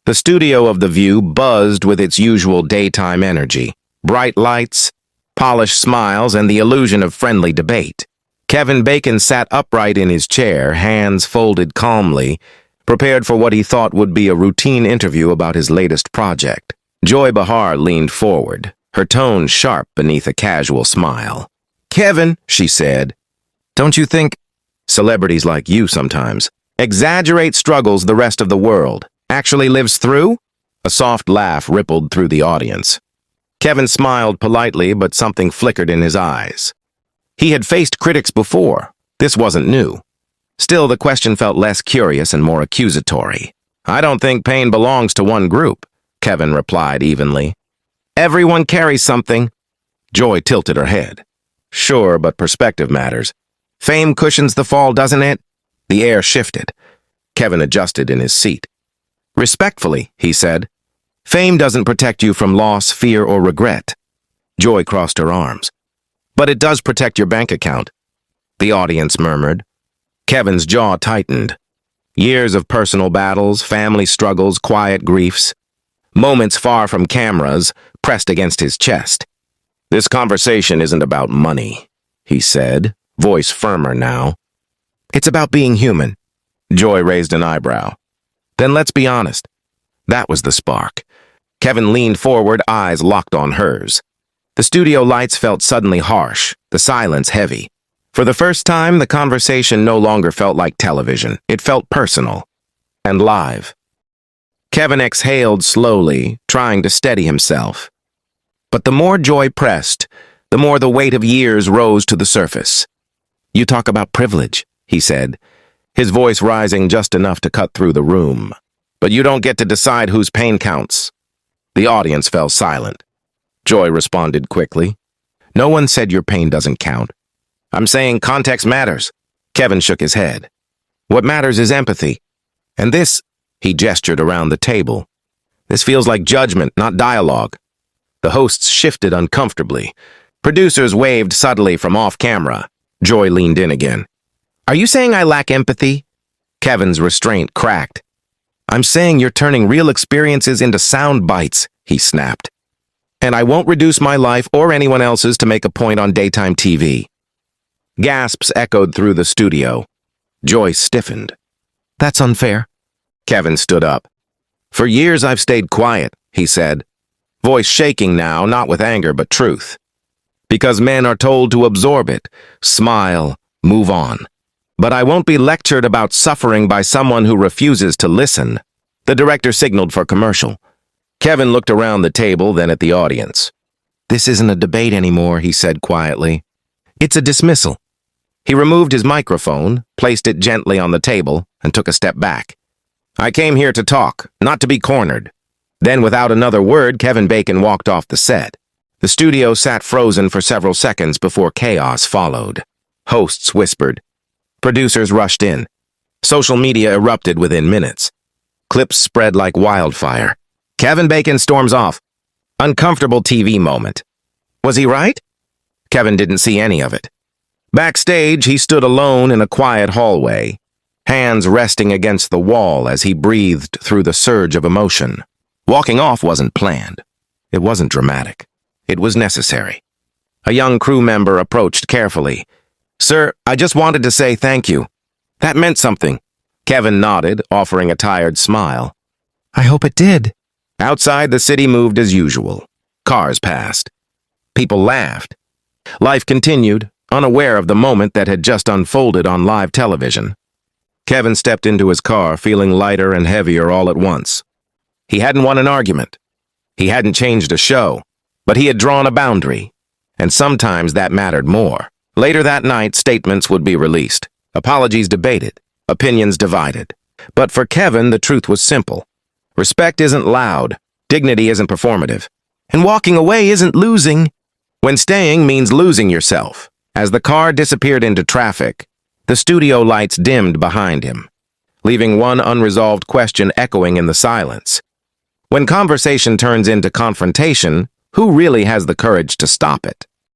The studio of The View buzzed with its usual daytime energy, bright lights, polished smiles, and the illusion of friendly debate. Kevin Bacon sat upright in his chair, hands folded calmly, prepared for what he thought would be a routine interview about his latest project. Joy Behar leaned forward, her tone sharp beneath a casual smile. "Kevin," she said, "don't you think celebrities like you sometimes exaggerate struggles the rest of the world actually lives through?" A soft laugh rippled through the audience. Kevin smiled politely, but something flickered in his eyes. He had faced critics before. This wasn't new. Still, the question felt less curious and more accusatory. "I don't think pain belongs to one group," Kevin replied evenly. "Everyone carries something." Joy tilted her head. "Sure, but perspective matters. Fame cushions the fall, doesn't it?" The air shifted. Kevin adjusted in his seat. "Respectfully," he said, "fame doesn't protect you from loss, fear, or regret." Joy crossed her arms. "But it does protect your bank account," the audience murmured. Kevin's jaw tightened. Years of personal battles, family struggles, quiet griefs. Moments far from cameras, pressed against his chest. "This conversation isn't about money," he said, voice firmer now. "It's about being human." Joy raised an eyebrow. "Then let's be honest." That was the spark. Kevin leaned forward, eyes locked on hers. The studio lights felt suddenly harsh, the silence heavy. For the first time, the conversation no longer felt like television. It felt personal and live. Kevin exhaled slowly, trying to steady himself. But the more Joy pressed, the more the weight of years rose to the surface. "You talk about privilege," he said, his voice rising just enough to cut through the room. "But you don't get to decide whose pain counts." The audience fell silent. Joy responded quickly. "No one said your pain doesn't count. I'm saying context matters." Kevin shook his head. "What matters is empathy. And this," he gestured around the table, "this feels like judgment, not dialogue." The hosts shifted uncomfortably. Producers waved subtly from off-camera. Joy leaned in again. "Are you saying I lack empathy?" Kevin's restraint cracked. "I'm saying you're turning real experiences into sound bites," he snapped. "And I won't reduce my life or anyone else's to make a point on daytime TV." Gasps echoed through the studio. Joy stiffened. "That's unfair." Kevin stood up. "For years I've stayed quiet," he said, voice shaking now, not with anger but truth. "Because men are told to absorb it, smile, move on. But I won't be lectured about suffering by someone who refuses to listen." The director signaled for commercial. Kevin looked around the table, then at the audience. "This isn't a debate anymore," he said quietly. "It's a dismissal." He removed his microphone, placed it gently on the table, and took a step back. "I came here to talk, not to be cornered." Then, without another word, Kevin Bacon walked off the set. The studio sat frozen for several seconds before chaos followed. Hosts whispered. Producers rushed in. Social media erupted within minutes. Clips spread like wildfire. Kevin Bacon storms off. Uncomfortable TV moment. Was he right? Kevin didn't see any of it. Backstage, he stood alone in a quiet hallway, hands resting against the wall as he breathed through the surge of emotion. Walking off wasn't planned. It wasn't dramatic. It was necessary. A young crew member approached carefully. "Sir, I just wanted to say thank you. That meant something." Kevin nodded, offering a tired smile. "I hope it did." Outside, the city moved as usual. Cars passed. People laughed. Life continued, unaware of the moment that had just unfolded on live television. Kevin stepped into his car, feeling lighter and heavier all at once. He hadn't won an argument. He hadn't changed a show, but he had drawn a boundary, and sometimes that mattered more. Later that night, statements would be released, apologies debated, opinions divided. But for Kevin, the truth was simple. Respect isn't loud, dignity isn't performative, and walking away isn't losing, when staying means losing yourself. As the car disappeared into traffic, the studio lights dimmed behind him, leaving one unresolved question echoing in the silence. When conversation turns into confrontation, who really has the courage to stop it?